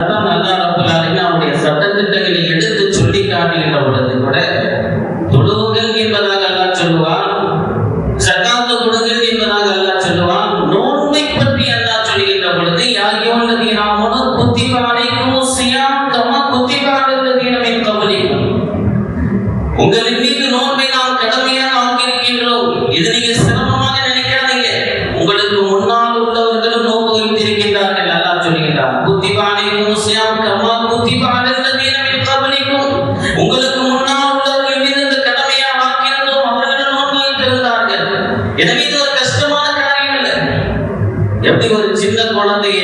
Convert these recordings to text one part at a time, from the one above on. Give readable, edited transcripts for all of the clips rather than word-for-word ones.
அவருடைய சட்டத்திட்டங்களை எடுத்து சொல்லி காட்டுகின்ற பொழுது கூட தொழுவுங்கள் என்பதாக அல்லாஹ் சொல்லுவான், ஸகாத் கொடுங்கள் என்பதாக அல்லாஹ் சொல்லுவான். நோன்பை பற்றி அல்லாஹ் சொல்லுகின்ற பொழுது யா அய்யுஹல்லதீன ஆமனூ குத்திப அலைக்குமுஸ் ஸியாம் கமா குத்திப அலல்லதீன மின் கப்லிக்கும், உங்களின் மீது நோன்பை நாம் கடமையாக ஆக்கியிருக்கின்றோம். இது நீங்க சிரமமாக நினைக்காதீங்க, உங்களுக்கு முன்னால் உள்ளவர்களும் நோன்பு வைத்திருக்கின்றார்கள். அல்லாஹ் சொல்லுகிறார் குத்திப அலைக்குமுஸ் ஸியாம் கமா குத்திப அலல்லதீன மின் கப்லிக்கும், உங்களுக்கு முன்னால் உள்ளவர்கள் மீது இந்த கடமையாக ஆக்கியிருந்தோம், அவர்களும் நோன்பு வைத்திருந்தார்கள். எனவே இது ஒரு கஷ்டமான காரியம் இல்லை. எப்படி ஒரு சின்ன குழந்தைய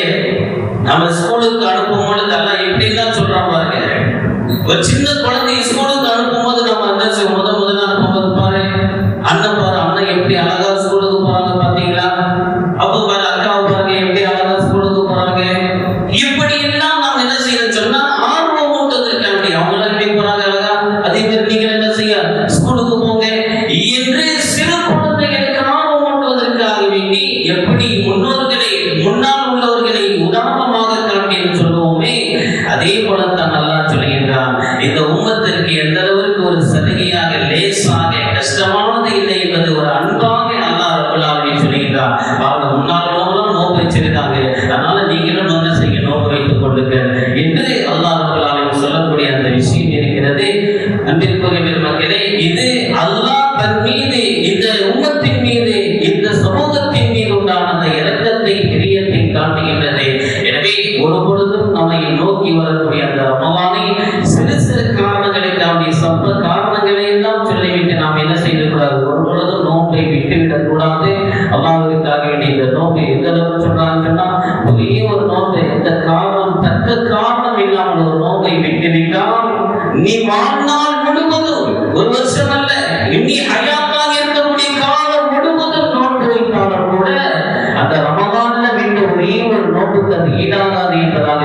நம்ம ஸ்கூலுக்கு அனுப்பும் பொழுது அல்லாஹ் எப்படிலாம் சொல்றான் பாருங்க. ஒரு சின்ன குழந்தைய ஸ்கூலுக்கு அனுப்பும்போது நம்ம என்ன செய்வோம், முதல்ல அனுப்பும்போது பாரு அண்ணன் பாரு, அண்ணன் எப்படி அழகா ஸ்கூலுக்கு போறாங்க பாத்தீங்களா, அப்போ பாரு அக்காவை பாருங்க எப்படி அழகா ஸ்கூலுக்கு போறாங்க. இப்படி எல்லாம் நாம் என்ன செய்யணும் சொன்னா ஆர்வம் ஊட்டுவதற்கு அப்படி அவங்க எல்லாம் எப்படி போறாங்க அழகா, அதே மாதிரி நீங்க என்ன செய்ய ஸ்கூலுக்கு போங்க என்று சிறு குழந்தைகளுக்கு ஆர்வம் ஊட்டுவதற்காக வேண்டி எப்படி முன்னோர்களை முன்னால் உள்ளவர்களை உதாரணமாக காட்டி சொல்லுவோமே, அதே போலத்தான் அல்லாஹ் சொல்லுகின்றான். இந்த உம்மத்திற்கு எந்த அளவுக்கு ஒரு சலுகையாக லேசாக கஷ்டமானது இல்லை என்பது ஒரு அன்பாக அல்லாஹ் ரப்பல் ஆலமீன் சொல்லுகின்றான். அவங்க முன்னால் உள்ளவங்களும் நோன்பு வச்சிருக்காங்க, அதனால நீங்களும் நோன்பு செய்ய நோன்பு வைத்துக் கொள்ளுங்க என்று அல்லாஹ் ரப்பல் ஆலமீன் சொல்லக்கூடிய அந்த விஷயம் இருக்கிறது. அன்பிற்குரிய பெருமக்களே, இது அல்லாஹ் தன் மீது இந்த உம்மத்தின் மீது இந்த சமூகத்தின் மீது உண்டான அந்த இரக்கத்தை பிரியத்தை காட்டுகின்றது. எனவே ஒரு பொழுதும் நம்மை நோக்கி வரக்கூடிய அந்த ரமலானை சிறு சிறு காரணங்களுக்காக சொந்த காரணங்களை எல்லாம் சொல்லிவிட்டு நாம் என்ன செய்யக்கூடாது, ஒரு பொழுதும் நோன்பை விட்டுவிடக் கூடாது. அல்லாஹ்வுக்காக வேண்டிய இந்த நோன்பை எந்த அளவுக்கு சொல்றாங்கன்னு சொன்னா, ஒரே ஒரு நோன்பை எந்த காரணம் தக்க காரணம் இல்லாமல் ஒரு நோன்பை விட்டுவிட்டால் நீ வாழ்நாள் முழுவதும், ஒரு வருஷம் அல்ல, இன்னி ஹயாத்தாக இருக்கக்கூடிய காலம் முழுவதும் நோன்பு வைத்தாலும் கூட அந்த ரமலான்ல விட்டு ஒரே ஒரு நோன்புக்கு அது ஈடாகாது என்பதாக